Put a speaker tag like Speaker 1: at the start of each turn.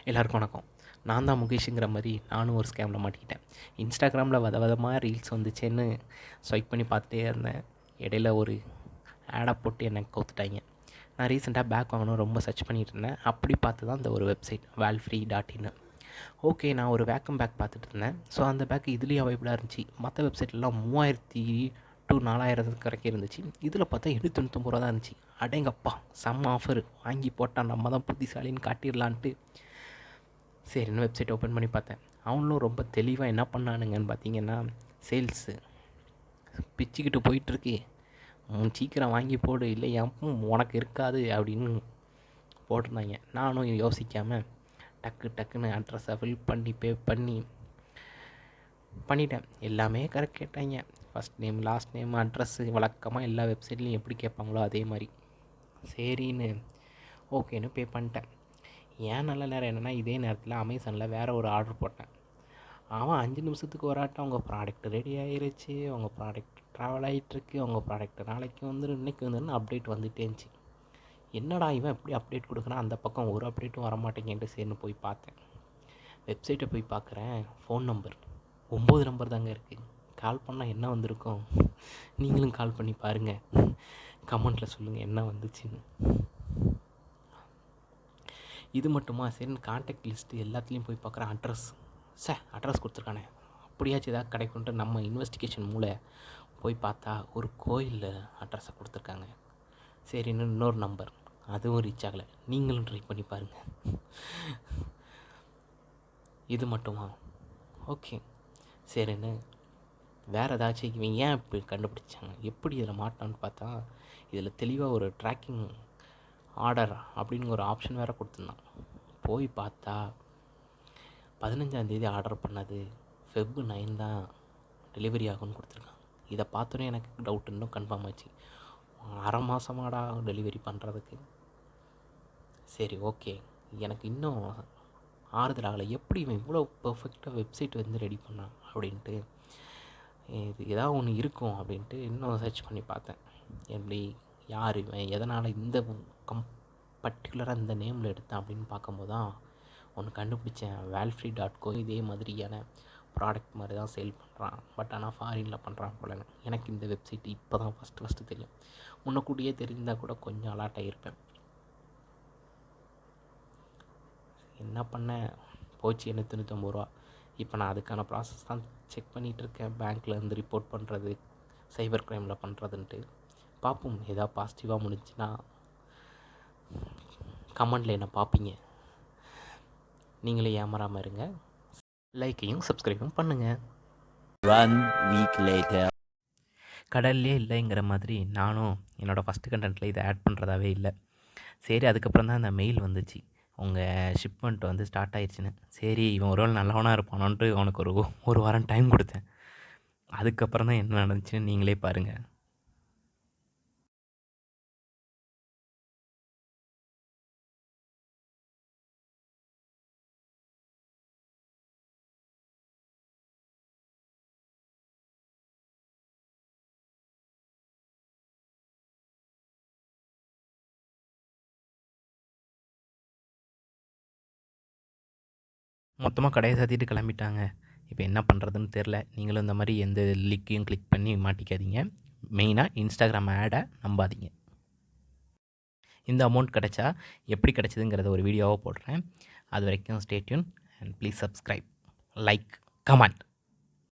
Speaker 1: எல்லாருக்கும் வணக்கம். நான் தான் முகேஷுங்கிற மாதிரி நானும் ஒரு ஸ்கேமில் மாட்டிக்கிட்டேன். இன்ஸ்டாகிராமில் விதமாக ரீல்ஸ் வந்துச்சேன்னு ஸ்வைப் பண்ணி பார்த்துட்டே இருந்தேன். இடையில ஒரு ஆடை போட்டு என்னை கவுத்துட்டாங்க. நான் ரீசெண்டாக பேக் வாங்கணும் ரொம்ப சர்ச் பண்ணிகிட்டு இருந்தேன். அப்படி பார்த்து தான் இந்த ஒரு வெப்சைட் valfree.in. ஓகே, நான் ஒரு வேக்கம் பேக் பார்த்துட்டு இருந்தேன். ஸோ அந்த பேக் இதுலேயும் அவைபிளாக இருந்துச்சு. மற்ற வெப்சைட்லாம் 3000 to 4000 வரைக்கும் இருந்துச்சு. இதில் பார்த்தா 799 ரூபா தான் இருந்துச்சு. அடேங்கப்பா, செம்ம ஆஃபர், வாங்கி போட்டால் நம்ம தான் புத்திசாலின்னு காட்டிடலான்ட்டு சரின்னு வெப்சைட் ஓப்பன் பண்ணி பார்த்தேன். அவங்களும் ரொம்ப தெளிவாக என்ன பண்ணானுங்கன்னு பார்த்தீங்கன்னா, சேல்ஸு பிச்சுக்கிட்டு போயிட்டுருக்கு, சீக்கிரம் வாங்கி போடு, இல்லை எப்பவும் உனக்கு இருக்காது அப்படின்னு போட்டிருந்தாங்க. நானும் யோசிக்காமல் டக்குன்னு அட்ரஸை ஃபில் பண்ணி பே பண்ணிட்டேன். எல்லாமே கரெக்ட் கேட்டாங்க. First name, last name, address வழக்கமாக எல்லா வெப்சைட்லேயும் எப்படி கேட்பாங்களோ அதே மாதிரி சரின்னு ஓகேன்னு பே பண்ணிட்டேன். ஏன் நல்ல நேரம் என்னென்னா, இதே நேரத்தில் அமேசானில் வேறு ஒரு ஆர்டர் போட்டேன். அவன் 5 நிமிஷத்துக்கு ஒரு ஆட்டம் உங்கள் ப்ராடக்ட் ரெடி ஆகிருச்சு, உங்கள் ப்ராடக்ட் ட்ராவல் ஆகிட்டுருக்கு, உங்கள் ப்ராடக்ட் நாளைக்கு வந்துடும், இன்றைக்கி வந்துடும் அப்டேட் வந்துகிட்டே இருந்துச்சு. என்னடா இவன் எப்படி அப்டேட் கொடுக்குறான், அந்த பக்கம் ஒரு அப்டேட்டும் வரமாட்டேங்கன்ட்டு சரின்னு போய் பார்த்தேன். வெப்சைட்டை போய் பார்க்குறேன், ஃபோன் நம்பர் 9 நம்பர் தாங்க இருக்குது. கால் பண்ணால் என்ன வந்திருக்கும், நீங்களும் கால் பண்ணி பாருங்கள், கமெண்ட்டில் சொல்லுங்கள் என்ன வந்துச்சுன்னு. இது மட்டுமா சரின்னு கான்டாக்ட் லிஸ்ட்டு எல்லாத்துலேயும் போய் பார்க்குறேன். அட்ரஸ் கொடுத்துருக்கானே, அப்படியாச்சும் ஏதாவது கிடைக்குன்ட்டு நம்ம இன்வெஸ்டிகேஷன் மூளை போய் பார்த்தா ஒரு கோயிலில் அட்ரஸை கொடுத்துருக்காங்க. சரின்னு இன்னொரு நம்பர், அதுவும் ரீச் ஆகலை. நீங்களும் ட்ரை பண்ணி பாருங்கள். இது மட்டுமா, ஓகே சரின்னு வேறு ஏதாச்சும் இவன் ஏன் இப்படி கண்டுபிடிச்சாங்க, எப்படி இதில் மாட்டான்னு பார்த்தா, இதில் தெளிவாக ஒரு ட்ராக்கிங் ஆர்டர் அப்படின்னு ஒரு ஆப்ஷன் வேறு கொடுத்துருந்தான். போய் பார்த்தா 15ஆந்தேதி ஆர்டர் பண்ணது Feb 9 தான் டெலிவரி ஆகும்னு கொடுத்துருக்காங்க. இதை பார்த்தோன்னே எனக்கு டவுட் இன்னும் கன்ஃபார்ம் ஆச்சு. அரை மாதமாடா டெலிவரி பண்ணுறதுக்கு. சரி ஓகே, எனக்கு இன்னும் ஆறுதல் ஆகலை, எப்படி இவன் இவ்வளோ பர்ஃபெக்டாக வெப்சைட் வந்து ரெடி பண்ணான் அப்படின்ட்டு. இது ஏதாவது ஒன்று இருக்கும் அப்படின்ட்டு இன்னும் சர்ச் பண்ணி பார்த்தேன். எப்படி, யார் இவன், எதனால் இந்த பர்டிகுலராக இந்த நேமில் எடுத்தேன் அப்படின்னு பார்க்கும்போது தான் ஒன்று கண்டுபிடிச்சேன். valfree.co இதே மாதிரியான ப்ராடக்ட் மாதிரி தான் சேல் பண்ணுறான். பட் ஆனால் ஃபாரினில் பண்ணுறான் போல. எனக்கு இந்த வெப்சைட் இப்போ தான் ஃபஸ்ட்டு தெரியும். முன்னக்கூட்டியே தெரிந்தால் கூட கொஞ்சம் அலாட் ஆகியிருப்பேன். என்ன பண்ணேன், போச்சு 890 ரூபா. இப்போ நான் அதுக்கான ப்ராசஸ் தான் செக் பண்ணிகிட்ருக்கேன். பேங்க்கில் இருந்து ரிப்போர்ட் பண்ணுறது, சைபர் க்ரைமில் பண்ணுறதுன்ட்டு. பார்ப்போம், ஏதாவது பாசிட்டிவாக முடிஞ்சுன்னா கமெண்டில் என்ன பார்ப்பீங்க. நீங்களே ஏமாறாமல் இருங்க, லைக்கையும் சப்ஸ்கிரைபும் பண்ணுங்கள்.
Speaker 2: 1 week later.
Speaker 1: கடல்லே இல்லைங்கிற மாதிரி நானும் என்னோடய ஃபஸ்ட்டு கண்டென்ட்டில் இதை ஆட் பண்ணுறதாவே இல்லை. சரி, அதுக்கப்புறம் தான் அந்த மெயில் வந்துச்சு, உங்கள் ஷிப்மெண்ட் வந்து ஸ்டார்ட் ஆயிடுச்சுன்னு. சரி, இவன் ஒரு வேளை நல்லவனாக இருப்பானோன்ட்டு அவனுக்கு ஒரு வாரம் டைம் கொடுத்தேன். அதுக்கப்புறம் தான் என்ன நடந்துச்சுன்னு நீங்களே பாருங்கள். மொத்தமாக கடையை சாத்திட்டு கிளம்பிட்டாங்க. இப்போ என்ன பண்ணுறதுன்னு தெரில. நீங்களும் இந்த மாதிரி எந்த லிங்க்கையும் கிளிக் பண்ணி மாட்டிக்காதீங்க. மெயினாக இன்ஸ்டாகிராம் ஆடை நம்பாதீங்க. இந்த அமௌண்ட் கிடச்சா எப்படி கிடச்சிதுங்கிறத ஒரு வீடியோவாக போடுறேன். அது வரைக்கும் stay tune and please subscribe, like, comment.